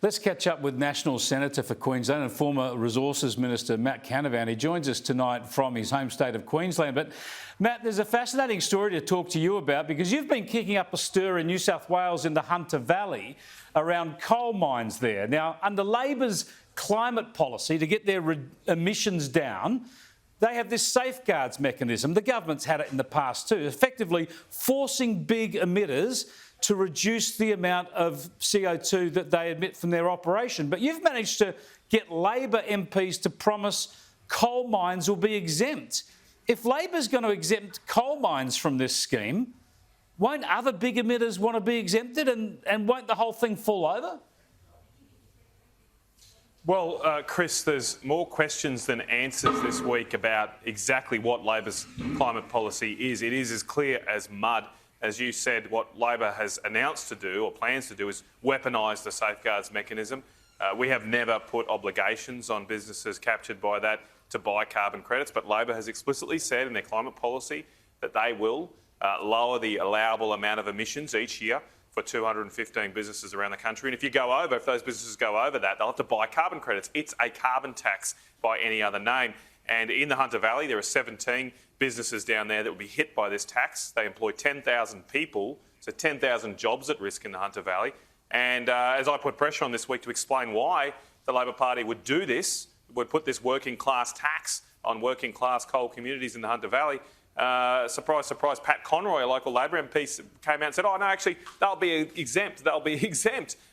Let's catch up with Nationals Senator for Queensland and former Resources Minister Matt Canavan. He joins us tonight from his home state of Queensland. But Matt, there's a fascinating story to talk to you about because you've been kicking up a stir in New South Wales in the Hunter Valley around coal mines there. Now, under Labor's climate policy to get their emissions down, they have this safeguards mechanism. The government's had it in the past too, effectively forcing big emitters to reduce the amount of CO2 that they emit from their operation. But you've managed to get Labor MPs to promise coal mines will be exempt. If Labor's going to exempt coal mines from this scheme, won't other big emitters want to be exempted and won't the whole thing fall over? Well, Chris, there's more questions than answers this week about exactly what Labor's climate policy is. It is as clear as mud. As you said, what Labor has announced to do or plans to do is weaponise the safeguards mechanism. We have never put obligations on businesses captured by that to buy carbon credits, but Labor has explicitly said in their climate policy that they will lower the allowable amount of emissions each year for 215 businesses around the country. And if those businesses go over that, they'll have to buy carbon credits. It's a carbon tax by any other name. And in the Hunter Valley, there are 17 businesses down there that will be hit by this tax. They employ 10,000 people, so 10,000 jobs at risk in the Hunter Valley. And as I put pressure on this week to explain why the Labor Party would do this, would put this working class tax on working class coal communities in the Hunter Valley, surprise, surprise, Pat Conroy, a local Labor MP, came out and said, oh, no, actually, they'll be exempt.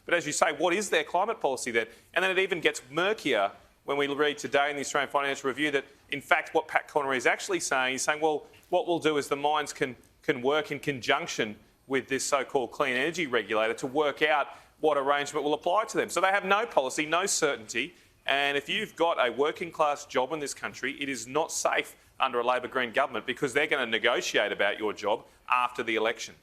But as you say, what is their climate policy then? And then it even gets murkier when we read today in the Australian Financial Review that, in fact, what Pat Conroy is actually saying, he's saying, well, what we'll do is the mines can work in conjunction with this so-called clean energy regulator to work out what arrangement will apply to them. So they have no policy, no certainty. And if you've got a working class job in this country, it is not safe under a Labor Green government because they're going to negotiate about your job after the election.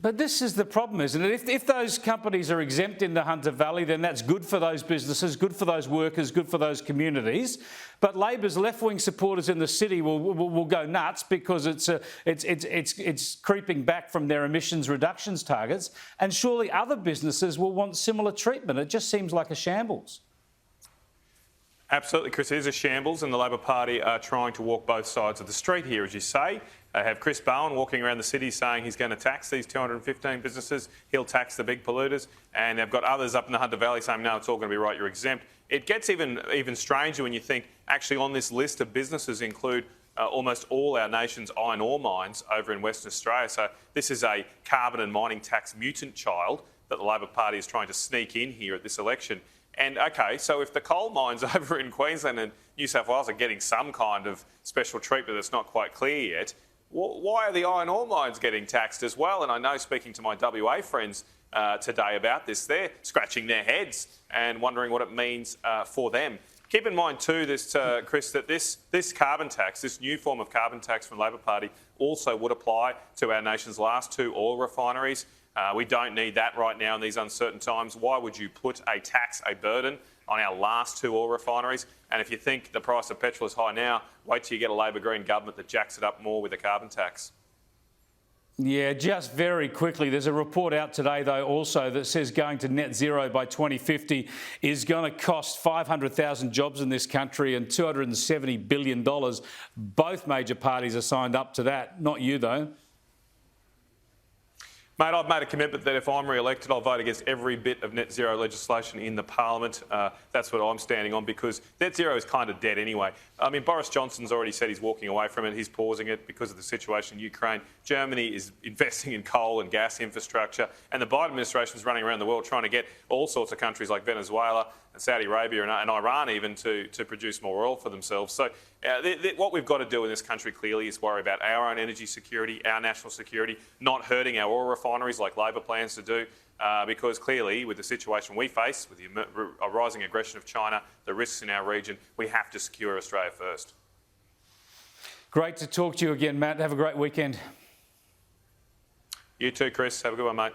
But this is the problem, isn't it? If those companies are exempt in the Hunter Valley, then that's good for those businesses, good for those workers, good for those communities. But Labor's left-wing supporters in the city will go nuts because it's creeping back from their emissions reductions targets. And surely other businesses will want similar treatment. It just seems like a shambles. Absolutely, Chris. It is a shambles, and the Labor Party are trying to walk both sides of the street here, as you say. They have Chris Bowen walking around the city saying he's going to tax these 215 businesses. He'll tax the big polluters. And they've got others up in the Hunter Valley saying, no, it's all going to be right, you're exempt. It gets even stranger when you think actually on this list of businesses include almost all our nation's iron ore mines over in Western Australia. So this is a carbon and mining tax mutant child that the Labor Party is trying to sneak in here at this election. And, OK, so if the coal mines over in Queensland and New South Wales are getting some kind of special treatment that's not quite clear yet, why are the iron ore mines getting taxed as well? And I know, speaking to my WA friends today about this, they're scratching their heads and wondering what it means for them. Keep in mind too, Chris, that this carbon tax, this new form of carbon tax from the Labor Party, also would apply to our nation's last two oil refineries. We don't need that right now in these uncertain times. Why would you put a burden on our last two oil refineries? And if you think the price of petrol is high now, wait till you get a Labor Green government that jacks it up more with a carbon tax. Yeah, just very quickly, there's a report out today, though, also that says going to net zero by 2050 is going to cost 500,000 jobs in this country and $270 billion. Both major parties are signed up to that. Not you, though. Mate, I've made a commitment that if I'm re-elected, I'll vote against every bit of net zero legislation in the parliament. That's what I'm standing on because net zero is kind of dead anyway. I mean, Boris Johnson's already said he's walking away from it. He's pausing it because of the situation in Ukraine. Germany is investing in coal and gas infrastructure. And the Biden administration is running around the world trying to get all sorts of countries like Venezuela and Saudi Arabia and Iran even to produce more oil for themselves. So what we've got to do in this country clearly is worry about our own energy security, our national security, not hurting our oil refineries like Labor plans to do, because clearly with the situation we face, with the rising aggression of China, the risks in our region, we have to secure Australia first. Great to talk to you again, Matt. Have a great weekend. You too, Chris. Have a good one, mate.